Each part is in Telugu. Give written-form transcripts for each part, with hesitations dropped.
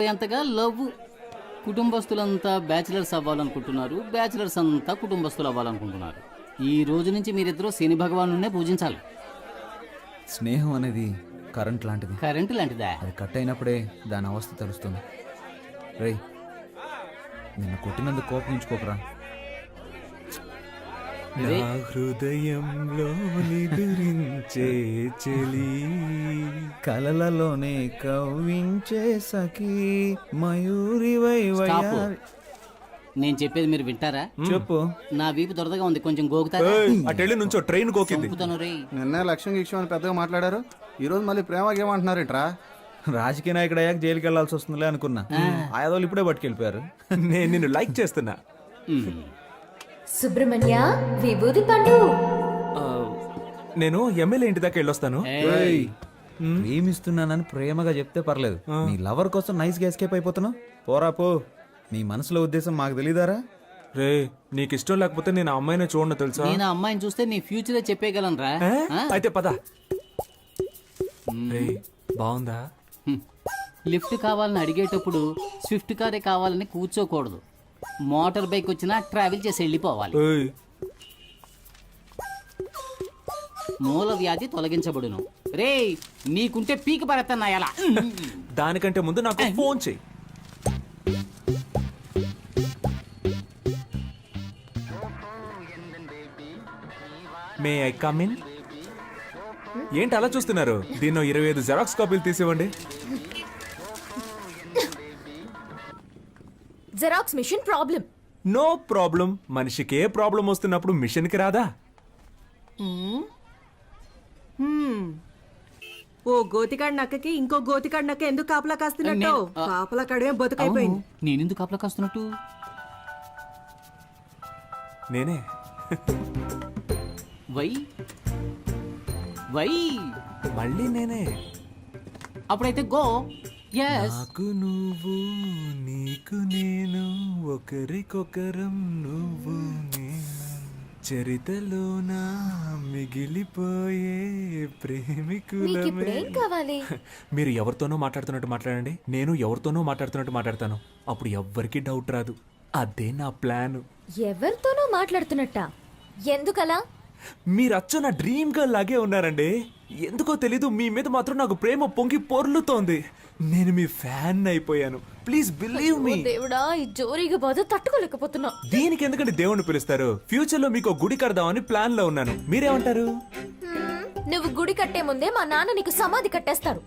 అంతగా లవ్. కుటుంబస్తులంతా బ్యాచిలర్స్ అవ్వాలనుకుంటున్నారు, బ్యాచిలర్స్ అంతా కుటుంబస్తులు అవ్వాలనుకుంటున్నారు. ఈ రోజు నుంచి మీరిద్దరూ శని భగవానునే పూజించాలి. స్నేహం అనేది కరెంట్ లాంటిది. కరెంటు లాంటిదా? అది కట్ అయినప్పుడే దాని అవస్థ తెలుస్తుంది. రేయ్, నిన్ను కొట్టినందుకు కోపగించుకోకరా. రే, నా హృదయంలో నిదురించే చెలి, కలలలోనే కవ్వించే సఖీ మయూరివై స్టాప్. వయ్యారి. నేను చెప్పేది మీరు వింటారా? చెప్పు. నా వీపు దొరదగా ఉంది, కొంచెం గోకుతారా? అటెళ్ళి నుంచో ట్రైన్ కోకింది. చంపుతాను రే. నిన్నే లక్ష్యం గిక్ష్యం అని పెద్దగా మాట్లాడారు, ఈరోజు మళ్ళీ ప్రేమ గేమంటున్నారేంట్రా? రాజకీయ నాయకుడు అయ్యాక జైలుకి వెళ్లాల్సి వస్తుందిలే అనుకున్నా. ఆయాదోళ్ళు ఇప్పుడే పట్టుకెళ్ళిపోయారు. నేను నిన్ను లైక్ చేస్తున్నా. సుబ్రహ్మణ్య విభూది పండు. ఆ, నేను ఎమ్మెల్యే ఇంటి దాకా వెళ్ళొస్తాను. ఏయ్, ప్రేమిస్తున్నానని ప్రేమగా చెప్తే పర్లేదు, నీ లవర్ కోసం నైస్ గా ఎస్కేప్ అయిపోతున్నావు. పోరా పో. నీ మనసులో ఉద్దేశం మాకు తెలీదారా? రే, నీకు ఇష్టం లేకపోతే నేను ఆ అమ్మాయినే చూడను తెలుసా? నేను ఆ అమ్మాయిని చూస్తే నీ ఫ్యూచరే చెప్పేయగలను రా. అయితే పద. రే, బాగుందా? లిఫ్ట్ కావాలని అడిగేటప్పుడు స్విఫ్ట్ కారే కావాలని కూర్చోకూడదు. మోటార్ బైక్ వచ్చినా ట్రావెల్ చేసి వెళ్ళిపోవాలి. ఏయ్, మూల వ్యాధి తొలగించబడును. రే, నీకుంటే పీకి పడతాను ఎలా? దానికంటే ముందు నాకు ఫోన్ చెయ్యి. May I come in? ఏంటి అలా చూస్తున్నారు? దీన్నో 25 జెరాక్స్ కాపీలు తీసివ్వండి. Xerox machine problem. No problem. మనిషికి ఏ ప్రాబ్లం వస్తున్నప్పుడు మిషన్కి రాదా? ఓ గోతికాడి నక్కకి ఇంకో గోతికాడి నక్క ఎందుకు కాపలా కాస్తున్నట్టు? కాపలా కాడమే బతుకైపోయింది. నేనెందుకు కాపలా కాస్తున్నట్టు? నేనే. వై వై మళ్ళీ నేనే. అప్పుడైతే గో. ఎస్. నాకు నువ్వు, నీకు నేను, ఒకరికొకరం నువ్వు నేను, చరితలోన మిగిలిపోయే ప్రేమికులమే. నీకిప్పుడేం కావాలి? మీరు ఎవరితోనో మాట్లాడుతున్నట్టు మాట్లాడండి, నేను ఎవరితోనో మాట్లాడుతున్నట్టు మాట్లాడతాను. అప్పుడు ఎవ్వరికీ డౌట్ రాదు. అదే నా ప్లాన్. ఎవరితోనో మాట్లాడుతున్నట్టా? ఎందుకలా? మీరు అచ్చ నా డ్రీమ్ గర్ల్ లాగే ఉన్నారండి. ఎందుకో తెలీదు, మీ మీద మాత్రం నాకు ప్రేమ పొంగి పొర్లుతోంది. నేను మీ ఫ్యాన్ అయిపోయాను. Please believe me. దేవుడా, ఈ జోరీగా బాధ తట్టుకోలేకపోతున్నా. దీనికి ఎందుకంటే దేవుణ్ణి పిలుస్తారు? ఫ్యూచర్ లో మీకు గుడి కడదామని ప్లాన్ లో ఉన్నాను. మీరేమంటారు? నువ్వు గుడి కట్టే ముందే మా నాన్న నీకు సమాధి కట్టేస్తారు.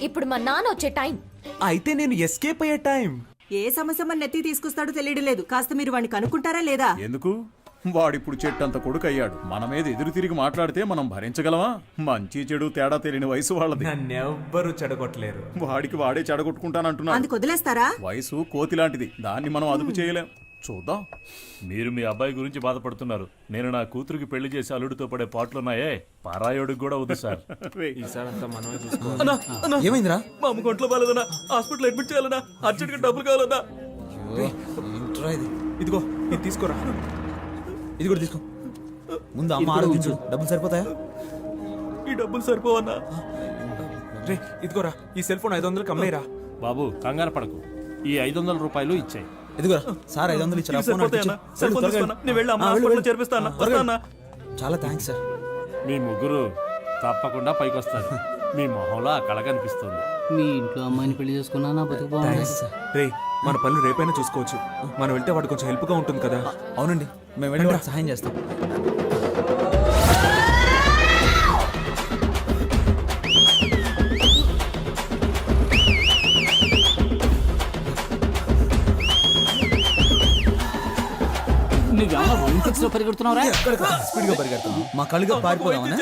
ఇప్పుడు మా నాన్న వచ్చే టైం. అయితే నేను ఎస్కేప్ అయ్యే టైం. ఏ సమస్య మన నెత్తి తీసుకొస్తాడో తెలియడం లేదు. కాస్త మీరు వాడిని కనుక్కుంటారా లేదా? ఎందుకు? వాడిప్పుడు చెట్టంత కొడుకు అయ్యాడు. మన మీద ఎదురు తిరిగి మాట్లాడితే మనం భరించగలమా? మంచి చెడు తేడా తెలియని వయసు వాళ్ళది. నన్నెవ్వరూ చెడగొట్టలేరు. వాడికి వాడే చెడగొట్టుకుంటానంటున్నా. అందుకు వదిలేస్తారా? వయసు కోతి లాంటిది, దాన్ని మనం అదుపు చేయలేం. చూద్దాం. మీరు మీ అబ్బాయి గురించి బాధపడుతున్నారు. నేను నా కూతురికి పెళ్లి చేసి అల్లుడితో పడే పాటలున్నాయే, పారాయోడికి కూడా వద్దు సార్. ఈసారి అంతా మనమే చూసుకోవాలి. ఏమైందిరా? మా అమ్మ ఒంట్లో బాలేదన్నా, హాస్పిటల్ అడ్మిట్ చేయాలన్నా, అర్జెంట్గా డబ్బులు కావాలన్నా. ఏంట్రా ఇది? ఇదిగో, ఇది తీసుకోరా. ఇది కూడా తీసుకో. ముందు అమ్మ ఆరోగించు. డబ్బులు సరిపోతాయా? ఈ డబ్బులు సరిపోవన్నా? రే, ఇదిగోరా, ఈ సెల్ ఫోన్ 500కి అమ్మేరా. బాబు కంగారు పడకు, ఈ 500 రూపాయలు ఇచ్చాయి. ఇదిగోరా సార్, 500 ఇచ్చారా? ఫోన్ అడిగించు. చాలా థ్యాంక్స్ సార్. మీ ముగ్గురు తప్పకుండా పైకొస్తారు. మీ మొహంలో ఆ కళ కనిపిస్తుంది. మీ ఇంట్లో అమ్మాయిని పెళ్లి చేసుకున్నా నా బతుకు బాగుంది. రే, మన పనులు రేపైనా చూసుకోవచ్చు. మనం వెళ్తే వాడు కొంచెం హెల్ప్ గా ఉంటుంది కదా. అవునండి, మేము వెళ్ళి వాడికి సహాయం చేస్తాం. నువ్వేమన్నా ఒలింపిక్స్ లో పరిగెడుతున్నావురా? స్పీడ్ గా పరిగెడతాం. మా కళ్ళుగా పారిపోదామని.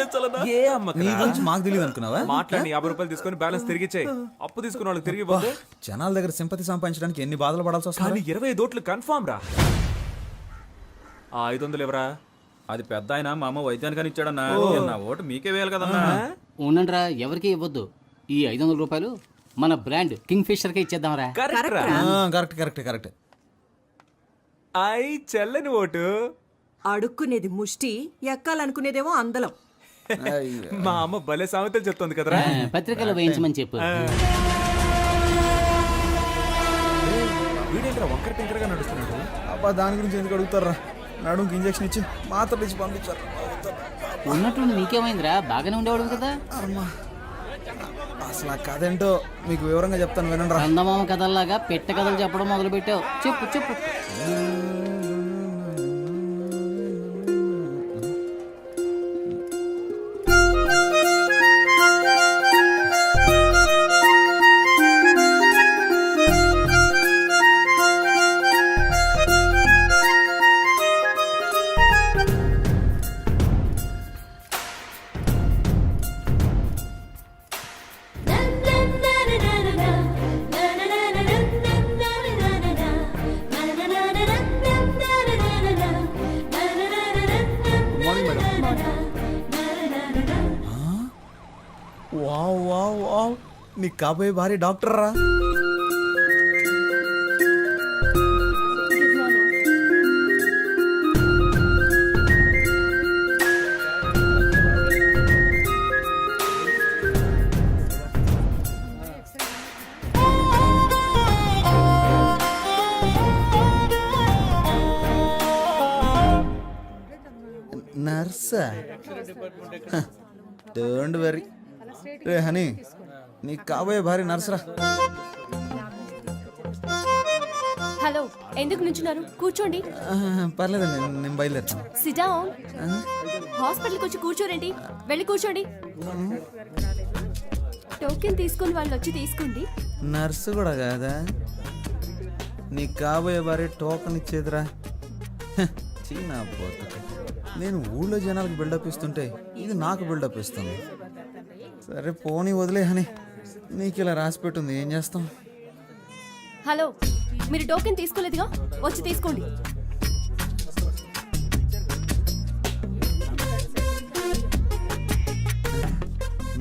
ఏ అమ్మకి నీ గురించి మాకు తెలియదు అనుకున్నావా? మాట్లాడి 50 రూపాయలు తీసుకొని బ్యాలెన్స్ తిరిగి ఇచ్చేయి. అప్పు తీసుకున్న వాళ్ళకి తిరిగి ఇవ్వద్దు. జనాల దగ్గర సింపతి సంపాదించడానికి ఎన్ని బాధలు పడాల్సి వస్తుంది. కానీ 25 ఓట్లు కన్ఫామ్ రా. ఆ 500 ఎవరా? అది పెద్ద ఆయన మా అమ్మ వైద్యానికని ఇచ్చాడన్నా. నా ఓటు మీకే వేయాలి కదన్నా. ఉండండిరా, ఎవరికి ఇవ్వద్దు. ఈ 500 రూపాయలు మన బ్రాండ్ కింగ్ ఫిషర్ కే ఇచ్చేద్దాంరా. కరెక్ట్ రా. Correct correct correct. ఐ చెల్లని ఓటు. అడుక్కునేది ముష్టి, ఎక్కాలనుకునేదేమో అందలం. మా అమ్మ భలే సామెతలు చెప్తుంది కదరా. పత్రికలో వేయించమని చెప్పు. కొత్తగా నడుస్తున్నాడు. అబ్బా దాని గురించి ఎందుకు అడుగుతారా? నడుముకి ఇంజక్షన్ ఇచ్చి మాత్రలు ఇచ్చి పంపించారు. ఉన్నట్టుండి నీకేమైందిరా? బాగానే ఉండేవాడు కదా. అమ్మా అసలు ఆ కథ ఏంటో మీకు వివరంగా చెప్తాను వినండి రా. చందమామ కథల్లాగా పెట్ట కథలు చెప్పడం మొదలు పెట్టావు. చెప్పు చెప్పు. వావ్ వావ్ వావ్, నీకు కాబోయే భార్య డాక్టర్ రా. నర్సా? డోంట్ వరీ రే హనీ, నీకు కాబోయే భార్య నర్సరా. హలో, ఎందుకు నుంచున్నారు? కూర్చోండి. పర్లేదండి, నేను బయలుదేరుతాను. SIT down. హాస్పిటల్కి వచ్చి కూర్చోరండి. వెళ్ళి కూర్చోండి. టోకెన్ తీసుకుని వాళ్ళు వచ్చి తీసుకోండి. నర్సు కూడా కాదా? నీకు కాబోయే భార్య టోకన్ ఇచ్చేదిరా. చీనా పోతా. నేను ఊళ్ళో జనాలకు బిల్డప్ ఇస్తుంటే ఇది నాకు బిల్డప్ ఇస్తుంది. సరే పోనీ వదిలే హనీ, నీకు ఇలా రాసి పెట్టుంది, ఏం చేస్తాం. హలో, మీరు టోకెన్ తీసుకోలేదుగా, వచ్చి తీసుకోండి.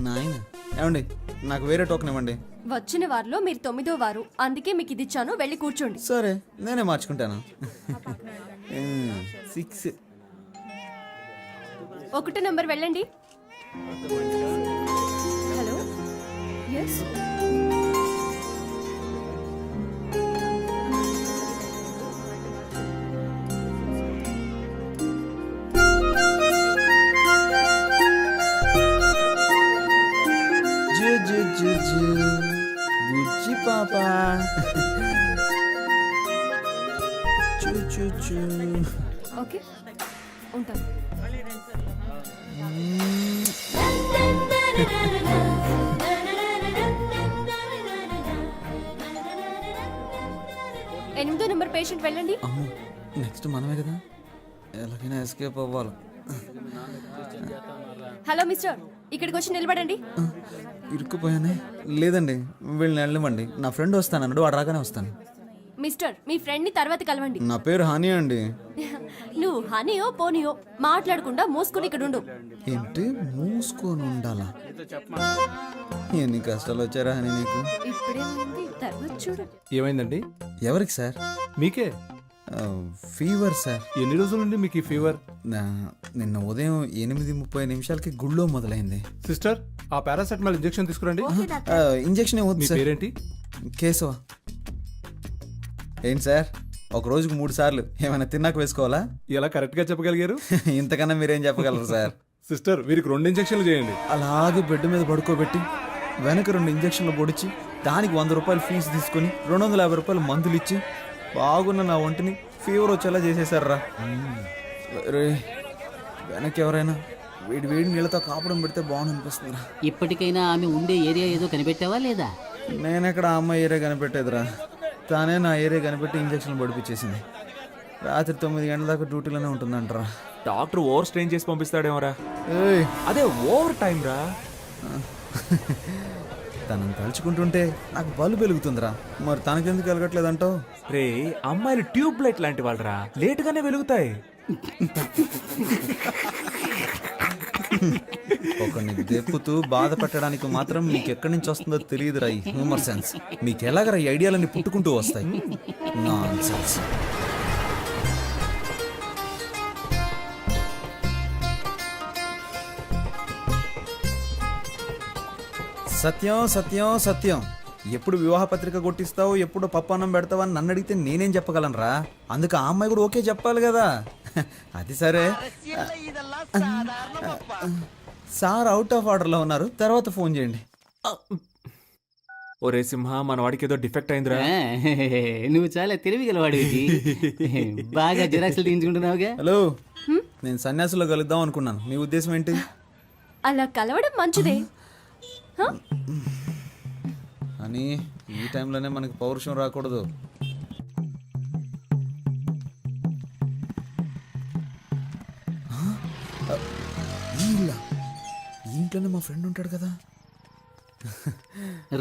నాయన ఏమండి, నాకు వేరే టోకెన్ ఇవ్వండి. వచ్చిన వారిలో మీరు 9వ వారు, అందుకే మీకు ఇది ఇచ్చాను. వెళ్ళి కూర్చోండి. సరే నేనే మార్చుకుంటాను. 6. 1 నంబర్ వెళ్ళండి. Hello, yes. బుజ్జి పాప. చూ చూ చూ. ఓకే, ఉంటాను. ఎనిమిదో నెంబర్ పేషెంట్ వెళ్ళండి. అమ్మో, నెక్స్ట్ మనమే కదా, ఎలాగైనా ఎస్కేప్ అవ్వాలి. హలో మిస్టర్, ఇక్కడికి వచ్చి నిలబడండి. ఇరుక్కుపోయానే. లేదండి, వీళ్ళని వెళ్ళనివ్వండి. నా ఫ్రెండ్ వస్తానన్నాడు, వాడు రాగానే వస్తాను. మిస్టర్, మీ ఫ్రెండ్ ని తర్వాత కలవండి. నా పేరు హనీ అండి. నువ్వు హనీయో పోనీయో మాట్లాడకుండా మూసుకుని ఇక్కడ ఉండు. ఏంటి మూసుకొని ఉండాలా? ఎన్ని కష్టాలు వచ్చారా హనీ నీకు? ఇప్పుడేమైంది? తర్వాత చూడు. ఏమైందండి? ఎవరికి సార్? మీకే. Fever sir. ఎన్ని రోజుల నుండి మీకు ఈ ఫీవర్? నిన్న ఉదయం 8:30 గుళ్ళో మొదలైంది. సిస్టర్, ఆ పారాసెటమాల్ ఇంజెక్షన్ తీసుకురండి. ఇంజెక్షన్ మీ ఏమవుతుంది సార్? పేరేంటి? కేశవ. ఏంటి సార్, ఒక రోజుకు 3 సార్లు ఏమైనా తిన్నాక వేసుకోవాలా? ఎలా కరెక్ట్ గా చెప్పగలిగారు? ఇంతకన్నా మీరేం చెప్పగలరు సార్? సిస్టర్, వీరికి 2 ఇంజెక్షన్లు చేయండి. అలాగే బెడ్ మీద పడుకోబెట్టి వెనక 2 ఇంజక్షన్లు పొడిచి దానికి 100 రూపాయలు ఫీజు తీసుకొని 250 రూపాయలు మందులు ఇచ్చి బాగున్న నా ఒంటిని ఫీవర్ వచ్చేలా చేసేసారా. రే, వెనక్కి ఎవరైనా వేడి వేడి నీళ్ళతో కాపడం పెడితే బాగుంది అనిపిస్తుంది. ఇప్పటికైనా ఆమె ఉండే ఏరియా ఏదో కనిపెట్టావా లేదా? నేనెక్కడ అమ్మాయి ఏరియా కనిపెట్టేదిరా, తానే నా ఏరియా కనిపెట్టి ఇంజక్షన్లు పడిపించేసింది. రాత్రి 9 గంటల దాకా డ్యూటీలోనే ఉంటుందంటరా. డాక్టర్ ఓవర్ స్ట్రెయిన్ చేసి పంపిస్తాడేమోరా. ఏయ్, అదే ఓవర్ టైం రా. తనని తలుచుకుంటుంటే నాకు బల్బు వెలుగుతుందిరా. మరి తనకెందుకు వెలగట్లేదంటావు? రే, అమ్మాయిలు ట్యూబ్ లైట్ లాంటి వాళ్ళరా, లేట్ గానే వెలుగుతాయి. ఒకరిని దెప్పుతూ బాధ పెట్టడానికి మాత్రం మీకు ఎక్కడి నుంచి వస్తుందో తెలియదురా ఈ హ్యూమర్ సెన్స్. మీకు ఎలాగరా ఈ ఐడియాలన్నీ పుట్టుకుంటూ వస్తాయి? నాన్సెన్స్. సత్యం సత్యం సత్యం, ఎప్పుడు వివాహ పత్రిక కొట్టిస్తావు ఎప్పుడు పప్పు అన్నం పెడతావు అని నన్ను అడిగితే నేనేం చెప్పగలనురా? అందుకు ఆ అమ్మాయి కూడా ఓకే చెప్పాలి కదా. అది సరే, సార్ అవుట్ ఆఫ్ ఆర్డర్లో ఉన్నారు, తర్వాత ఫోన్ చేయండి. ఒరే సింహ, మన వాడికి ఏదో డిఫెక్ట్ అయిందిరా. నువ్వు చాలా తెలివిగలవాడివి. బాగా జిరాక్స్లు తీయించుకుంటున్నావుగా. హలో, నేను సన్యాసులో కలుద్దాం అనుకున్నాను, మీ ఉద్దేశం ఏంటి? అలా కలవడం మంచిదే. అని ఈ టైంలోనే మనకి పౌరుషం రాకూడదు. ఈ ఇంట్లోనే మా ఫ్రెండ్ ఉంటాడు కదా.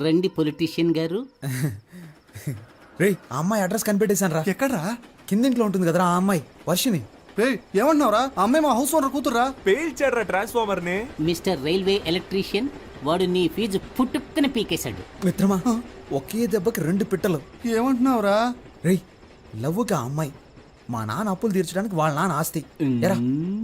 రండి పొలిటీషియన్ గారు. రేయ్, ఆ అమ్మాయి అడ్రస్ కనిపెట్టేశాను రా. ఎక్కడ్రా? కిందింట్లో ఉంటుంది కదరా ఆ అమ్మాయి, వర్షిని. రేయ్, ఏమంటున్నావురా? ఆ అమ్మాయి మా హౌస్ ఓనర్ కూతుర్రా. పేల్చాడ్రా ట్రాన్స్ఫార్మర్ ని. మిస్టర్ రైల్వే ఎలక్ట్రీషియన్, వాడు నీ ఫీజు పుట్టుక్కని పీకేశాడు. మిత్రమా, ఒకే దెబ్బకి 2 పిట్టలు. ఏమంటున్నావురా? రేయ్, లవ్వుగా ఆ అమ్మాయి మా నాన్న అప్పులు తీర్చడానికి వాళ్ళ నాన్న ఆస్తి. ఎరా,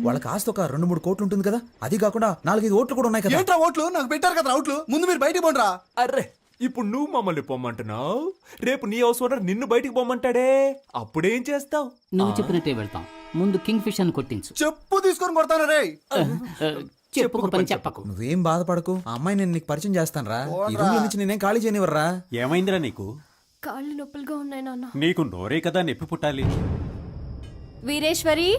వాళ్ళకి ఆస్తి ఒక 2-3 కోట్లు ఉంటుంది కదా. అది కాకుండా 4-5 ఓట్లు కూడా ఉన్నాయి కదా. ఏంట్రా ఓట్లు? నాకు పెట్టారు కదా ఓట్లు. ముందు మీరు బయటికి పోండ్రా. అర్రే, ఇప్పుడు నువ్వు మమ్మల్ని పొమ్మంటున్నావు, రేపు నీ హౌస్ ఓనర్ నిన్ను బయటికి పొమ్మంటాడే, అప్పుడేం చేస్తావు? నువ్వు చెప్పినట్టే వెళ్తాం. ముందు కింగ్ ఫిష్ అని కొట్టించు. చెప్పు తీసుకొని కొడతాను రే. చెప్పుకు పని చెప్పకు. నువ్వేం బాధపడకు, ఆ అమ్మాయి నేను నీకు పరిచయం చేస్తాను రా. ఈ రూమ్ నుంచి నేనేం ఖాళీ చేయనివర్రా. ఏమైందిరా నీకు? కాళ్ళు నొప్పులుగా ఉన్నాయి నాన్న. నీకు నోరే కదా నొప్పి పుట్టాలి. వీరేశ్వరి,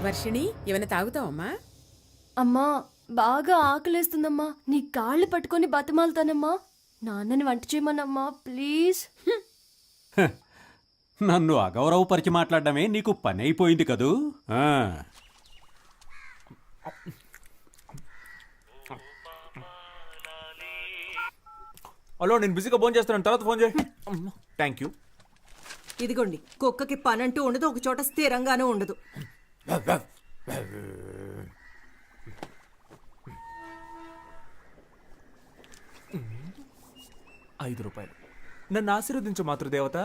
వర్షిణి, ఏమైనా తాగుతావమ్మా? అమ్మా బాగా ఆకలేస్తుందమ్మా, నీ కాళ్ళు పట్టుకొని బతిమాలుతానమ్మా. నాన్నని వంట చేయమన్నమ్మా ప్లీజ్. నన్ను అగౌరవపరిచి మాట్లాడడమే నీకు పని అయిపోయింది కదూ. ఆ. హలో, నేను బిజీగా ఫోన్ చేస్తున్నాను, తర్వాత ఫోన్ చేయి. Thank you. ఇదిగోండి, కుక్కకి పనంటూ ఉండదు, ఒక చోట స్థిరంగానే ఉండదు. 5 రూపాయలు. నన్ను ఆశీర్వదించు మాతృదేవత.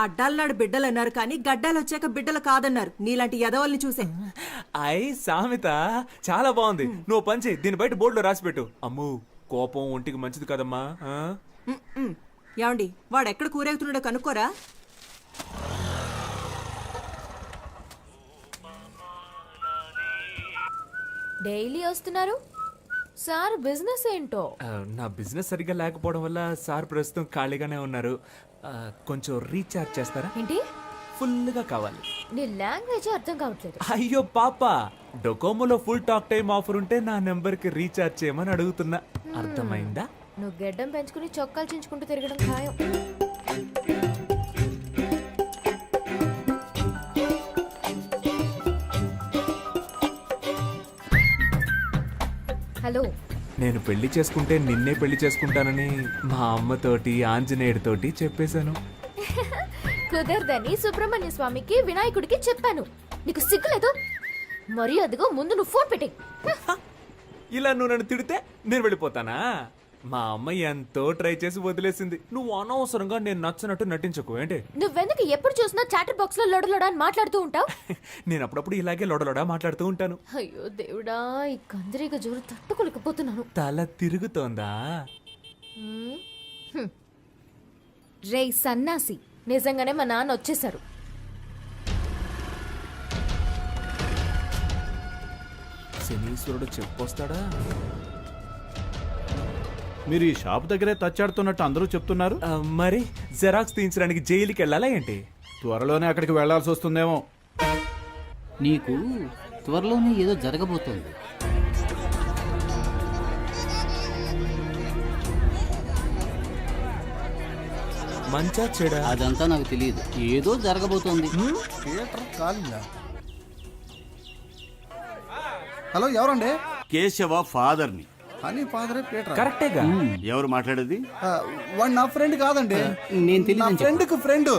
అడ్డాలనాడు బిడ్డలు అన్నారు కానీ గడ్డాలు వచ్చాక బిడ్డలు కాదన్నారు. నీలాంటి యదవల్ని చూసే. సామెత చాలా బాగుంది. నువ్వు పని చేయి, దీని బయట బోర్డులో రాసి పెట్టు. అమ్ము, కోపం ఒంటికి మంచిది కదమ్మా. ఏమండి, వాడు ఎక్కడ కూరేగుతున్నాడో కనుక్కోరా. డైలీ వస్తున్నారు సార్, బిజినెస్ ఏంటో? నా బిజినెస్ సరిగ్గా లేకపోవడం వల్ల సార్ ప్రస్తుతం ఖాళీగానే ఉన్నారు. కొంచెం రీఛార్జ్ చేస్తారా? ఏంటి? ఫుల్గా కావాలి. నీ లాంగ్వేజ్ అర్థం కావట్లేదు. అయ్యో పాప, డొకోమోలో ఫుల్ టాక్ టైం ఆఫర్ ఉంటే నా నెంబర్కి రీఛార్జ్ చేయమని అడుగుతున్నా. అర్థమైందా? నువ్వు గెడ్డం పెంచుకుని చొక్కాలు చించుకుంటూ తిరగడం ఖాయం. హలో, నేను పెళ్లి చేసుకుంటే నిన్నే పెళ్లి చేసుకుంటానని మా అమ్మతోటి ఆంజనేయుడితోటి చెప్పేశాను. కుదరదని సుబ్రహ్మణ్య స్వామికి వినాయకుడికి చెప్పాను. నీకు సిగ్గులేదు? మరి అదిగో ముందు నువ్వు ఫోన్ పెట్టే. ఇలా నువ్వు నన్ను తిడితే నేను వెళ్ళిపోతానా? మా అమ్మ ఎంతో ట్రై చేసి వదిలేసింది. నువ్వు అనవసరంగా నేను నచ్చినట్టు నటించకు. ఏంటి? నువ్వెందుకు ఎప్పుడు చూసినా చాటర్ బాక్స్ లో లొడలొడ అని మాట్లాడుతూ ఉంటావు? నేను అప్పుడప్పుడు ఇలాగే లొడలొడ మాట్లాడుతూ ఉంటాను. అయ్యో దేవుడా, ఈ కందిరీగ జోరు తట్టుకోలేకపోతున్నాను. తల తిరుగుతోందా? రే సన్నాసి, నిజంగానే మా నాన్న వచ్చేసారు. శనీశ్వరుడు చెప్పొస్తాడా? మీరు ఈ షాప్ దగ్గరే తచ్చాడుతున్నట్టు అందరూ చెప్తున్నారు. మరి జెరాక్స్ తీయించడానికి జైలుకి వెళ్ళాలా ఏంటి? త్వరలోనే అక్కడికి వెళ్లాల్సి వస్తుందేమో. నీకు త్వరలోనే ఏదో జరగబోతోంది. మంచా చెడా? అదంతా నాకు తెలియదు, ఏదో జరగబోతోంది. థియేటర్ కాలిందా? హలో, ఎవరండి? కేశవ ఫాదర్ని. అని ఫాదరే పీటర్. కరెక్టేగా. ఎవరు మాట్లాడేది? వాడు నా ఫ్రెండ్ కాదండి, నేను నా తెలియదు. ఫ్రెండ్కి ఫ్రెండ్.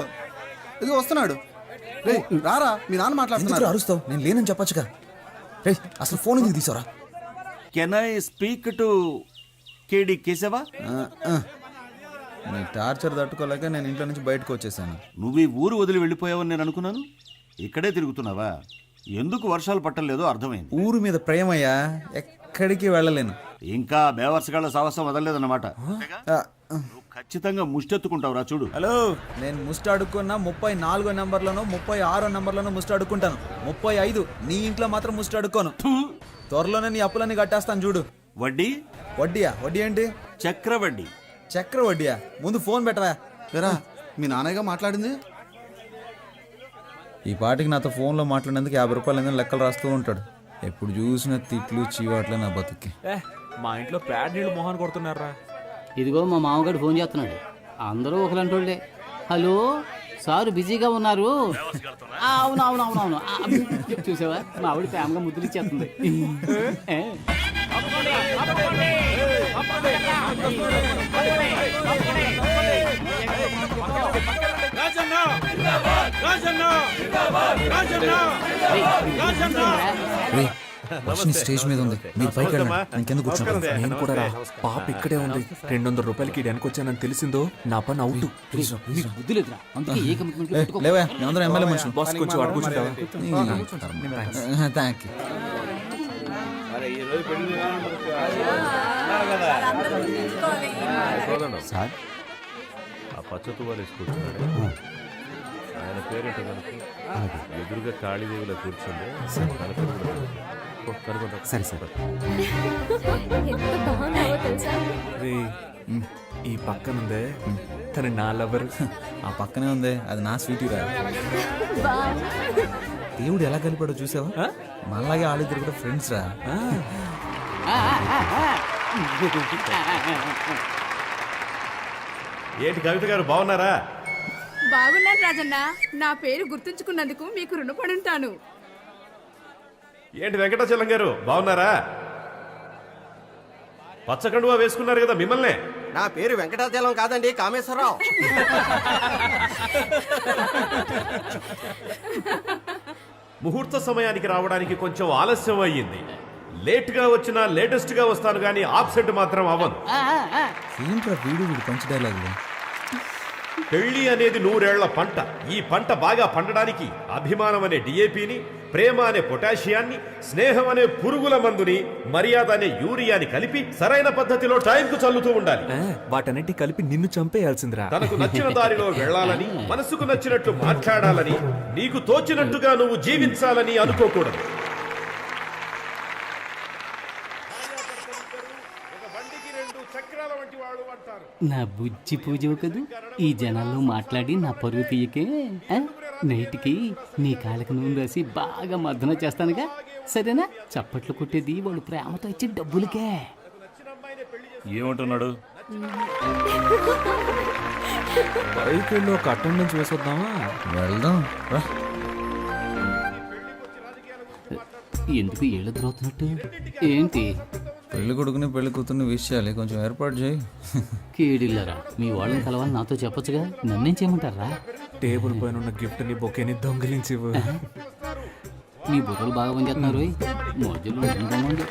ఇది వస్తున్నాడు. రే రారా, మీ నాన్న ఎందుకు మాట్లాడుతున్నారు. అరుస్తావు? నేను లేనని చెప్పొచ్చుగా. రేయ్, అసలు ఫోన్ ఎందుకు తీసావురా? Can I speak to Kedi Keshava? నీ టార్చర్ తట్టుకోలేక నేను ఇంట్లో నుంచి బయటకు వచ్చేసాను. నువ్వు ఈ ఊరు వదిలి వెళ్ళిపోయావని నేను అనుకున్నాను. ఇక్కడే తిరుగుతున్నావా? ఎందుకు వర్షాలు పట్టలేదో అర్థమైంది. ఊరు మీద ప్రేమయ్యా, ఎక్కడికి వెళ్ళలేను. ఇంకా బేవర్సగాళ్ళ సాహసం వదలలేదన్నమాట. ఆ, ఖచ్చితంగా ముష్టెత్తుకుంటావురా చూడు. హలో, నేను ముస్ట్ అడుక్కున్నా 34 నెంబర్లను 36 నెంబర్లను ముస్ట్ అడుక్కుంటాను. 35 నీ ఇంట్లో మాత్రం ముస్ట్ అడుక్కోను. త్వరలోనే నీ అప్పులన్నీ కట్టేస్తాను చూడు. వడ్డీ వడ్డీయా? వడ్డీ ఏంటి? చక్రవడ్డీ. చక్ర వడ్డీయా? ముందు ఫోన్ పెట్టవా. ఎరా మీ నాన్నగా మాట్లాడింది? ఈ పాటికి నాతో ఫోన్లో మాట్లాడినందుకు 50 రూపాయలు లెక్కలు రాస్తూ ఉంటాడు. ఎప్పుడు చూసిన తిట్లు చీవాట్లే నా బతుక్కి. మా ఇంట్లో ప్యాడ్ నీళ్ళు మొహాన్ కొడుతున్నారా. ఇదిగో మా మామగారు ఫోన్ చేస్తున్నాడు. అందరూ ఒకలంటోళ్ళే. హలో సారు బిజీగా ఉన్నారు. అవును అవును అవును అవును. చూసావా మా ఆవిడ ప్రేమగా ముద్దులు ఇచ్చేస్తుంది. స్టేజ్ మీద ఉంది, మీరు పైకి వెళ్ళండి. ఇంకెందుకు కూర్చుంటారు? నేను కూడా రా. పాప ఇక్కడే ఉంది. 200 రూపాయలకి వెనకొచ్చానని తెలిసిందో నా పని అవుట్. మీకు బుద్ధి లేదురా, అందుకే ఏ కమిట్మెంట్ పెట్టుకో. లేవా, మేమందరం ఎమ్మెల్యే మనుషులు. బాస్ కొంచెం అడుగుతుంటావా? Thank you. సార్ ఆ పచ్చ తువ్వాలు వేసుకుంటున్నాడు. ఆయన పేరేంటో కనుక ఎదురుగా కాళీదేవిలో కూర్చుంది. సరే సరే. ఎంత బాగున్నావో తెలుసా? రే, ఈ పక్కనుందే తను నా లవర్. ఆ పక్కనే ఉంది, అది నా స్వీటీ రా. వావ్. దేవుడు ఎలా కలిపాడో చూసావా? మనలాగే వాళ్ళిద్దరు కూడా ఫ్రెండ్స్ రా. ఏంటి కవిత గారు బాగున్నారా? బాగున్నాను రాజన్న. నా పేరు గుర్తుంచుకున్నందుకు మీకు రుణపడి ఉంటాను. ఏంటి వెంకటాచలం గారు బాగున్నారా? పచ్చకండువా వేసుకున్నారు కదా మిమ్మల్ని. నా పేరు వెంకటాచలం కాదండి, కామేశ్వరరావు. ముహూర్త సమయానికి రావడానికి కొంచెం ఆలస్యం అయ్యింది. లేట్గా వచ్చినా లేటెస్ట్గా వస్తాను కానీ ఆబ్సెంట్ మాత్రం అవ్వను. ఏంట్రా వీడు పంచ డైలాగులు? పెళ్లి అనేది 100 ఏళ్ల పంట. ఈ పంట బాగా పండడానికి అభిమానం అనే డిఏపిని, ప్రేమ అనే పొటాషియాన్ని, స్నేహం అనే పురుగుల మందుని, మర్యాద అనే యూరియాని కలిపి సరైన పద్ధతిలో టైంకు చల్లుతూ ఉండాలి. వాటన్నిటి కలిపి నిన్ను చంపేయాల్సిందిరా. తనకు నచ్చిన దారిలో వెళ్ళాలని, మనసుకు నచ్చినట్లు మాట్లాడాలని, నీకు తోచినట్టుగా నువ్వు జీవించాలని అనుకోకూడదు. నా బుజ్జి పూజ కదూ, ఈ జనాల్లో మాట్లాడి నా పరువు తీయకే. నైట్కి నీ కాళ్ళకి నూనె రాసి బాగా మర్దన చేస్తానుగా, సరేనా? చప్పట్లు కొట్టేది వాళ్ళు ప్రేమతో ఇచ్చే డబ్బులకే. ఏమంటున్నాడు? బైక్లో ఒక అటెండెన్స్ వేసొద్దామా? వెళ్దాం రా. ఎందుకు ఏళ్ళు ద్రోతున్నట్టు ఏంటి? పెళ్లి కొడుకుని పెళ్లి కూతుర్ని విషయాలి, కొంచెం ఏర్పాటు చేయి. కేడిల్లరా, మీ వాళ్ళని కలవాలని నాతో చెప్పొచ్చుగా, నన్నేం చేయమంటారా? టేబుల్ పైన ఉన్న గిఫ్ట్ ని బొకేని దొంగిలించి మీ బుర్రలు బాగా పనిచేస్తున్నారు. మధ్యలో ఉండండి.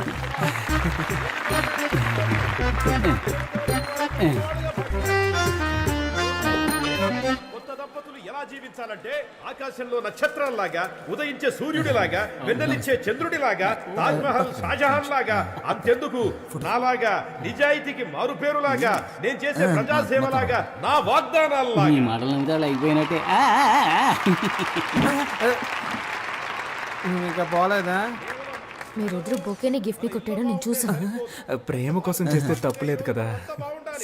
కొత్త దంపతులు ఎలా జీవించాలంటే ఆకాశంలో నక్షత్రాల్లాగా, ఉదయించే సూర్యుడిలాగా, వెన్నెలిచ్చే చంద్రుడిలాగా, తాజ్ మహల్ షాజహాన్ లాగా, అంతెందుకు నాలాగా నిజాయితీకి మారుపేరులాగా, నేను చేసే ప్రజాసేవలాగా, నా వాగ్దానాల్లాగా. ఈ మాటల మీద అలా అయిపోయినట్టే. ఇంకా పోలేదా? మీరెదురు బొకేని గిఫ్ట్ ని కొట్టాడో నేను చూసాను. ప్రేమ కోసం చేస్తే తప్పులేదు కదా.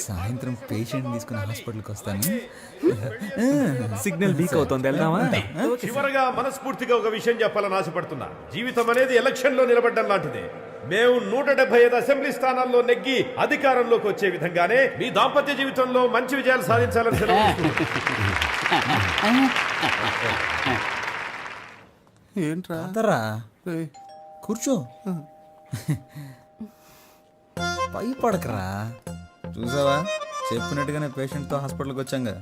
సాయంత్రం పేషెంట్ తీసుకుని హాస్పిటల్కి వస్తాను. సిగ్నల్ వీక్ అవుతుంది, వెళ్దామా? చివరగా మనస్ఫూర్తిగా ఒక విషయం చెప్పాలని ఆశపడుతున్నా. జీవితం అనేది ఎలక్షన్ లో నిలబడ్డం లాంటిదే. మేము 175 అసెంబ్లీ స్థానాల్లో నెగ్గి అధికారంలోకి వచ్చే విధంగానే మీ దాంపత్య జీవితంలో మంచి విజయాలు సాధించాలని ఏంట్రా? అందరా కూర్చో. పై పడకరా. చూసావా, చెప్పినట్టుగానే పేషెంట్తో హాస్పిటల్కి వచ్చాం కదా.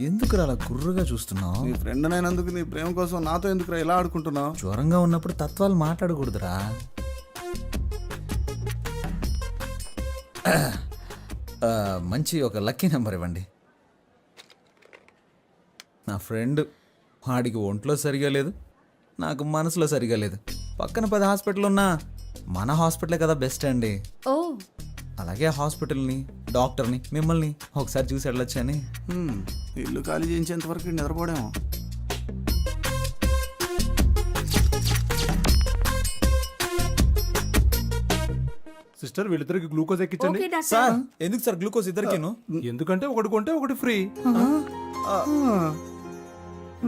ఎందుకురా అలా గుర్రుగా చూస్తున్నావు? నీ ఫ్రెండ్ అయినందుకు నీ ప్రేమ కోసం నాతో ఎందుకురా ఇలా ఆడుకుంటున్నావు? జ్వరంగా ఉన్నప్పుడు తత్వాలు మాట్లాడకూడదురా. మంచి ఒక లక్కీ నెంబర్ ఇవ్వండి. నా ఫ్రెండ్, వాడికి ఒంట్లో సరిగా లేదు, నాకు మనసులో సరిగా లేదు. పక్కన 10 హాస్పిటల్ ఉన్నా మన హాస్పిటలే కదా బెస్ట్ అండి. ఓ అలాగే హాస్పిటల్ని, డాక్టర్ని, మిమ్మల్ని ఒకసారి చూసి వెళ్ళొచ్చని. ఇల్లు ఖాళీ చేయించేంత వరకు నిద్రపోవడేమో. సిస్టర్ వీళ్ళిద్దరికి గ్లూకోజ్ ఎక్కించండి. Okay doctor. సార్ ఎందుకు సార్ గ్లూకోజ్ ఇద్దరికిను? ఎందుకంటే ఒకటి కొంటే ఒకటి ఫ్రీ.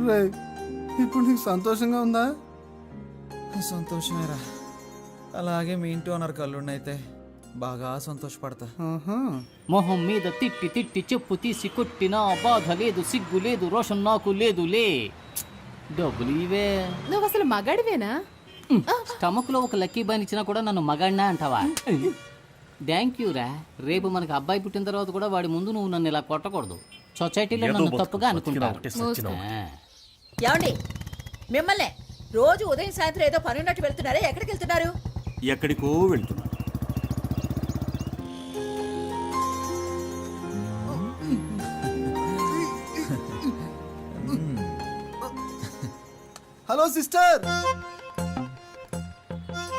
రేయ్, ఇప్పుడు నీకు సంతోషంగా ఉందా? సంతోషమేరా. అలాగే మీ ఇంటి ఓనర్ కల్లుండైతే బాగా సంతోషపడతా. మొహం మీద తిట్టి తిట్టి చెప్పు తీసి కొట్టినా బాధ లేదు, సిగ్గు లేదు, రోషన్ నాకు లేదులే. డబ్బులు ఇవే. నువ్వు అసలు మగాడివేనా? స్టమక్ లో ఒక లక్కీ బాన్ ఇచ్చినా కూడా నన్ను మగాడినా అంటావా? థ్యాంక్ యూ రా. రేపు మనకు అబ్బాయి పుట్టిన తర్వాత కూడా వాడి ముందు నువ్వు నన్ను ఇలా కొట్టకూడదు. సొసైటీలో నన్ను తప్పుగా అనుకుంటారు. ఏమండి మిమ్మల్ని రోజు ఉదయం సాయంత్రం ఏదో పని ఉన్నట్టు వెళ్తున్నారా? ఎక్కడికి వెళ్తున్నారు? ఎక్కడికో వెళ్తున్నా. హలో సిస్టర్,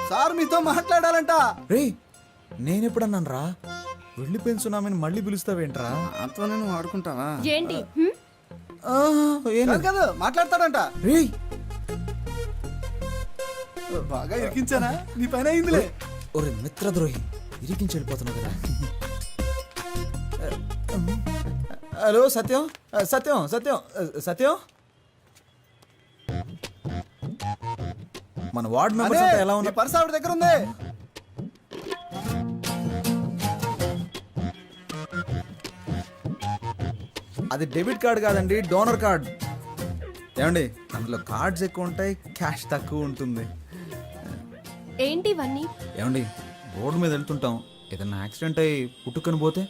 సార్ మీతో మాట్లాడాలంట. రే నేనెప్పుడన్నాను రా వెళ్ళిపోయిన సునామీని మళ్ళీ పిలుస్తావేంట్రా? అంతా నేను వాడుకుంటావా? ఏంటి? కాదు మాట్లాడతాడంట. రే బాగా ఇరికించానా? నీ పని అయిందిలే. ఒరే మిత్రద్రోహి, ఇరికించి వెళ్ళిపోతున్నావు కదా. హలో సత్యం, సత్యం, సత్యం, సత్యం. మన వార్డ్ మెంబర్స్ అంతా ఎలా నీ ఉన్నారు? పర్స్ ఆవిడ దగ్గర ఉంది. అది డెబిట్ కార్డ్ కాదండి, డోనర్ కార్డ్. ఏమండి అందులో కార్డ్స్ ఎక్కువ ఉంటాయి, క్యాష్ తక్కువ ఉంటుంది. ఏంటి ఇవన్నీ? ఏమండి రోడ్డు మీద వెళ్తుంటాం, ఏదన్నా యాక్సిడెంట్ అయ్యి పుట్టుకొని పోతే?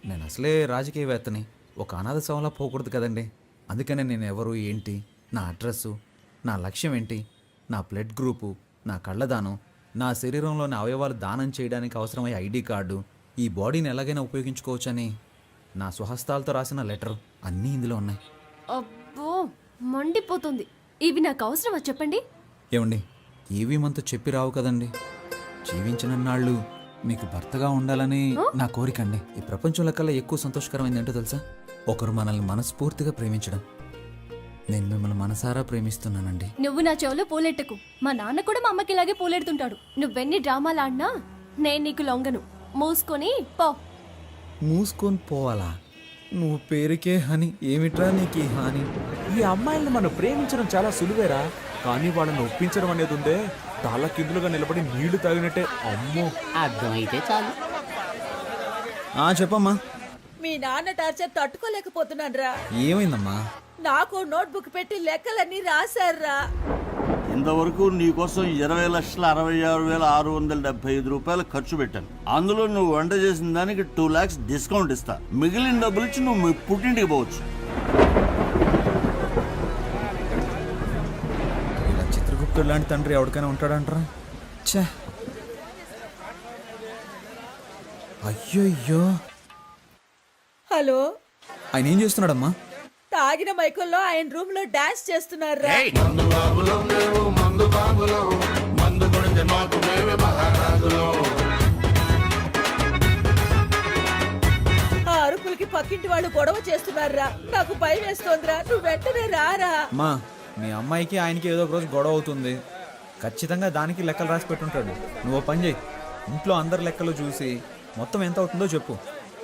నేను అసలే రాజకీయవేత్తని, ఒక అనాథ శవంలా పోకూడదు కదండి. అందుకనే నేను ఎవరు, ఏంటి, నా అడ్రస్సు, నా లక్ష్యం ఏంటి, నా బ్లడ్ గ్రూపు, నా కళ్ళదానం, నా శరీరంలోని అవయవాలు దానం చేయడానికి అవసరమయ్యే ఐడి కార్డు, ఈ బాడీని ఎలాగైనా ఉపయోగించుకోవచ్చని నా స్వహస్తాలతో రాసిన లెటర్ అన్నీ ఇందులో ఉన్నాయి. అబ్బో మండిపోతుంది. ఇవి నాకు అవసరమా చెప్పండి? ఏమండి ఏవి మనతో చెప్పి రావు కదండి. జీవించినన్నాళ్ళు మీకు భర్తగా ఉండాలని నా కోరికండి. ఈ ప్రపంచంలో కల్లా ఎక్కువ సంతోషకరమైంది ఏంటో తెలుసా? ఒకరు మనల్ని మనస్ఫూర్తిగా ప్రేమించడం. నేను మిమ్మల్ని మనసారా ప్రేమిస్తున్నానండి. నువ్వు నా చెవులో పూలెట్టకు. మా నాన్న కూడా మా అమ్మకి ఇలాగే పూలెడుతుంటాడు. నువ్వెన్ని డ్రామాలు ఆడినా నేను నీకు లొంగను. మూసుకొని పో. మూసుకొని పోవాలా? నువ్వు పేరుకే హని, ఏమిట్రా నీకు ఈ హాని? ఈ అమ్మాయిల్ని మనం ప్రేమించడం చాలా సులువేరా, కానీ వాళ్ళని ఒప్పించడం అనేది ఉందే తల కిందులుగా నిలబడి నీళ్లు తాగినట్టే. అమ్మో. అర్థమైతే చాలు. చెప్పమ్మా. మీ నాన్న టార్చర్ తట్టుకోలేకపోతున్నాను రా. ఏమైందమ్మా? నాకు నోట్బుక్ పెట్టి లెక్కలన్నీ రాశారా. ఇంతవరకు నీకోసం 20,66,675 రూపాయలు ఖర్చు పెట్టాను. అందులో నువ్వు వంట చేసిన దానికి 2 lakhs డిస్కౌంట్ ఇస్తా. మిగిలిన డబ్బులు ఇచ్చి నువ్వు మీ పుట్టింటికి పోవచ్చు. ఇలా చిత్రగుప్తుడు లాంటి తండ్రి ఎవరికైనా ఉంటాడంటారా? ఛే, అయ్యో. హలో, ఆయన ఏం చేస్తున్నాడమ్మా? తాగిన మైకుల్లో ఆయన రూమ్ లో డాన్స్ చేస్తున్నారా. ఆ అరుపులకి పక్కింటి వాళ్ళు గొడవ చేస్తున్నారా. నాకు భయం వేస్తోందిరా. నువ్వు వెంటనే రారా. అమ్మా మీ అమ్మాయికి ఆయనకి ఏదో ఒక రోజు గొడవ అవుతుంది. ఖచ్చితంగా దానికి లెక్కలు రాసి పెట్టుంటాడు. నువ్వు పని చేయి, ఇంట్లో అందరి లెక్కలు చూసి మొత్తం ఎంత అవుతుందో చెప్పు.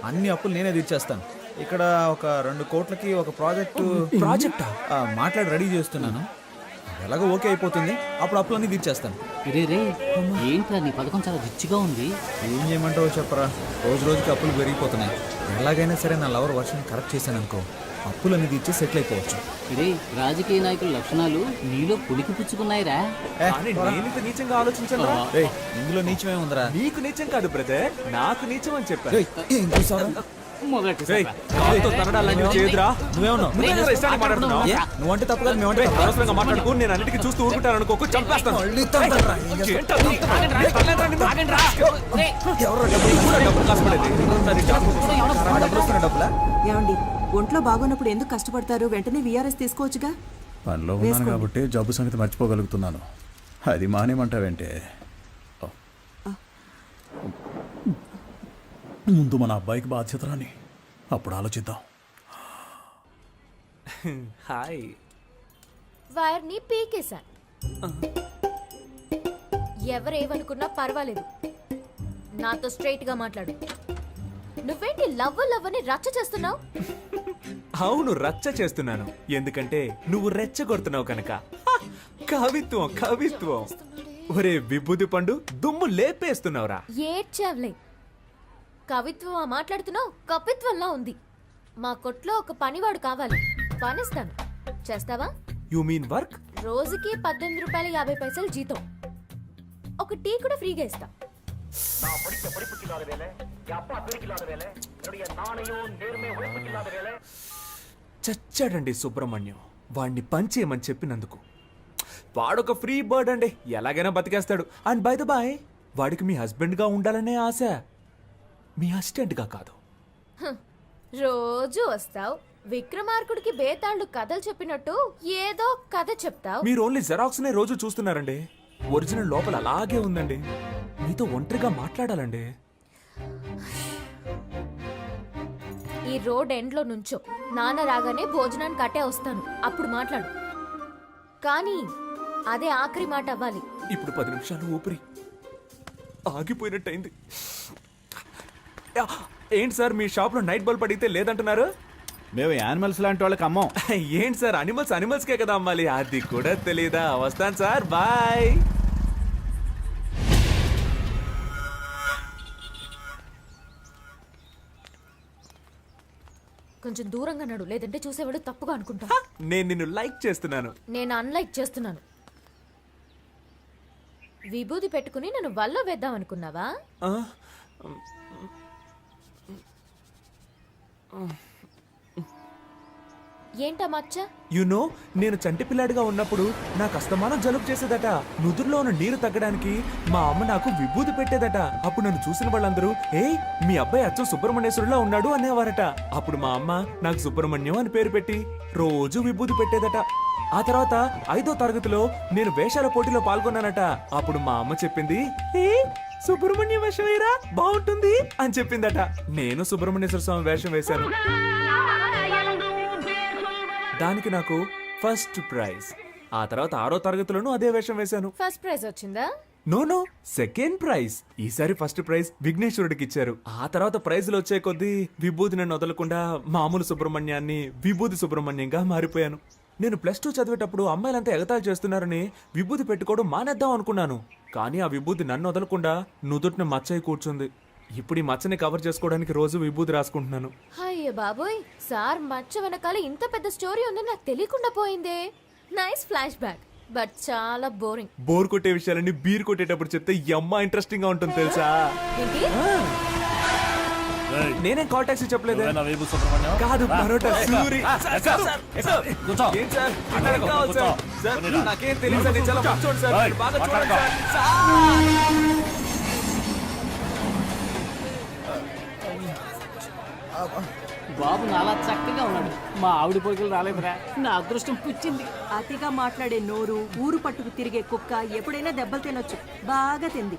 అన్ని అప్పులు నేనే తీర్చేస్తాను. ఇక్కడ ఒక 2 కోట్లకి ఒక ప్రాజెక్టా మాట్లాడి రెడీ చేస్తున్నాను. ఎలాగో ఓకే అయిపోతుంది, అప్పుడు అప్పులన్నీ తీర్చేస్తాను. రే రే ఏంట్రా నీ పథకం చాలా రిచ్గా ఉంది. ఏం చేయమంటావో చెప్పరా? రోజు రోజుకి అప్పులు పెరిగిపోతున్నాయి. ఎలాగైనా సరే నా లవర్ వర్షన్ కరెక్ట్ చేశాను అనుకో, అప్పులన్నీ తీర్చి సెటిల్ అయిపోవచ్చు. రే రాజకీయ నాయకుల లక్షణాలు నీలో పులికి పుచ్చుకున్నాయిరా. కానీ నేను ఇంత నీచంగా ఆలోచించను. రేయ్, ఇందులో నీచమే ఉందిరా. నీకు నీచం కాదు బ్రదర్, నాకు నీచం అని చెప్పాను. రేయ్, ఏం చూసావురా? మొదటి రేయ్, కాలుతో తనడాలు లాంటివి చేయదురా. నువ్వేమన్నావు? నువ్వేంట్రా ఇష్టానికి మాట్లాడుతున్నావు? ఏ? నువ్వంటే తప్పు కాదు, మేమంటే తప్పా? అనవసరంగా మాట్లాడుకో. నేను అన్నిటికీ చూస్తూ ఊరుకుంటాను అనుకోకు, చంపేస్తాను. మళ్ళీ తండ్రా, ఏం చేస్తావు? ఏంటో అది? తల్లేంట్రా నిన్ను? ఎవరో డబ్బులు కూడా డబ్బులు కాసుపడేది. సరే, జాబ్ కోసం. ఆ డబ్బులు వస్తున్న డబ్బులా? ఏమండి ఒంట్లో బాగున్నప్పుడు ఎందుకు కష్టపడతారు? వెంటనే విఆర్ఎస్ తీసుకోవచ్చుగా. పనిలో ఉన్నాను కాబట్టి జబ్బు సంగతి మర్చిపోగలుగుతున్నాను. అది మానేమంటావేంటే ముందు మన అబ్బాయికి బాధ్యత రాని అప్పుడు ఆలోచిద్దాం. హాయ్. వైర్ని పీకేశాను. ఎవరేమనుకున్నా పర్వాలేదు, నాతో స్ట్రైట్ గా మాట్లాడు. నువ్వేంటి లవ్ అని రచ్చ చేస్తున్నావు? అవును, రచ్చ చేస్తున్నాను. ఎందుకంటే నువ్వు రెచ్చగొడుతున్నావు కనుక. హ! కవిత్వం కవిత్వం. ఒరే విభూది పండు, దుమ్ము లేపేస్తున్నావురా. ఏడ్చావులే. కవిత్వం మాట్లాడుతున్నావు, కపిత్వంలా ఉంది. మా కొట్లో ఒక పనివాడు కావాలి, పనిస్తాను. చేస్తావా? You mean work? రోజుకి 18 రూపాయలు 50 పైసలు జీతం. ఒక టీ కూడా ఫ్రీగా ఇస్తా. చచ్చాడండి సుబ్రహ్మణ్యం, వాడిని పంచేయమని చెప్పినందుకు. వాడొక ఫ్రీ బర్డ్ అండి, ఎలాగైనా బతికేస్తాడు. అండ్ బై ద బాయ్, వాడికి మీ హస్బెండ్ గా ఉండాలనే ఆశ, మీ అసిస్టెంట్ గా కాదు. రోజు వస్తావు, విక్రమార్కుడికి బేతాళుడు కథలు చెప్పినట్టు ఏదో కథ చెప్తావు. మీరు ఓన్లీ జెరాక్స్ నే రోజు చూస్తున్నారండి. ఒరిజినల్ లోపల అలాగే ఉందండి. మీతో ఒంటరిగా మాట్లాడాలండి. ఈ రోడ్ ఎండ్ లో నుంచో, నాన్న రాగానే భోజనానికి కట్టే వస్తాను, అప్పుడు మాట్లాడు. కానీ అదే ఆఖరి మాట అవ్వాలి. ఇప్పుడు 10 నిమిషాలు ఊపిరి ఆగిపోయినట్టయింది. యా, ఏంటి సార్ మీ షాప్ లో నైట్ బల్బ్ అడిగితే లేదంటున్నారు? మేము యానిమల్స్ లాంటి వాళ్ళకి అమ్మం. ఏంటి సార్, అనిమల్స్కే కదా అమ్మాలి, అది కూడా తెలీదా? వస్తాను సార్, బాయ్. కొంచెం దూరంగా నడు, లేదంటే చూసేవాడు తప్పుగా అనుకుంటా. నేను నిన్ను లైక్ చేస్తున్నాను. నేను అన్లైక్ చేస్తున్నాను. విభూది పెట్టుకుని నన్ను వల్ల వేద్దాం అనుకున్నావా? ఆ? ఏంటా మచ్చ? నేను చంటి పిల్లాడిగా ఉన్నప్పుడు నాకు అస్తమానం జలుబు చేసేదట. నుదురులో ఉన్న నీరు తగ్గడానికి మా అమ్మ నాకు విభూది పెట్టేదట. అప్పుడు నన్ను చూసిన వాళ్ళందరూ, ఏయ్ మీ అబ్బాయి అచ్చం సుబ్రహ్మణ్యేశ్వరులా ఉన్నాడు అనేవారట. అప్పుడు మా అమ్మ నాకు సుబ్రహ్మణ్యం అని పేరు పెట్టి రోజు విభూది పెట్టేదట. ఆ తర్వాత 5వ తరగతిలో నేను వేషాల పోటీలో పాల్గొన్నానట. అప్పుడు మా అమ్మ చెప్పింది, ఏ సుబ్రహ్మణ్య వేషం వేయరా, బాగుంటుంది అని చెప్పిందట. నేను సుబ్రహ్మణ్యేశ్వర స్వామి వేషం వేశాను. దానికి నాకు ఫస్ట్ ప్రైజ్. ఆ తర్వాత 6వ తరగతిలోనూ అదే వేషం వేశాను. ఫస్ట్ ప్రైజ్ వచ్చిందా? No, second prize. ఈసారి ఫస్ట్ ప్రైజ్ విఘ్నేశ్వరుడికి ఇచ్చారు. ఆ తర్వాత ప్రైజులు వచ్చే కొద్దీ విభూది నన్ను వదలకుండా మామూలు సుబ్రహ్మణ్యాన్ని విభూది సుబ్రహ్మణ్యంగా మారిపోయాను. నేను +2 చదివేటప్పుడు అమ్మాయిలంతా ఎగతాళి చేస్తున్నారని విభూది పెట్టుకోవడం మానేద్దాం అనుకున్నాను. కానీ ఆ విభూది నన్ను వదలకుండా నుదుటిని మచ్చయి కూర్చుంది. ఇప్పుడు ఈ మచ్చని కవర్ చేసుకోవడానికి రోజు విభూది రాసుకుంటున్నాను. అయ్యో బాబోయ్, సార్ మచ్చ వెనకాల ఇంత పెద్ద స్టోరీ ఉందని నాకు తెలియకుండా పోయిందే. నైస్ ఫ్లాష్ బ్యాక్, బట్ చాలా బోరింగ్. బోర్ కొట్టే విషయాలన్నీ బీర్ కొట్టేటప్పుడు చెప్తే అమ్మ ఇంట్రెస్టింగ్ గా ఉంటుంది తెలుసా? నేనేం కాల్ టాక్సీ చెప్పలేదు. కాదు, పరోటా సూరి. నాకేం తెలియదు, చాలా కూర్చోండి సార్, బాగా చూడండి సార్. బాబు నాలా చక్కగా ఉన్నాడు, మా ఆవిడ పోగులు రాలేదురా. నా అదృష్టం పుచ్చింది. అతిగా మాట్లాడే నోరు, ఊరు పట్టుకు తిరిగే కుక్క ఎప్పుడైనా దెబ్బలు తినొచ్చు, బాగా తింది.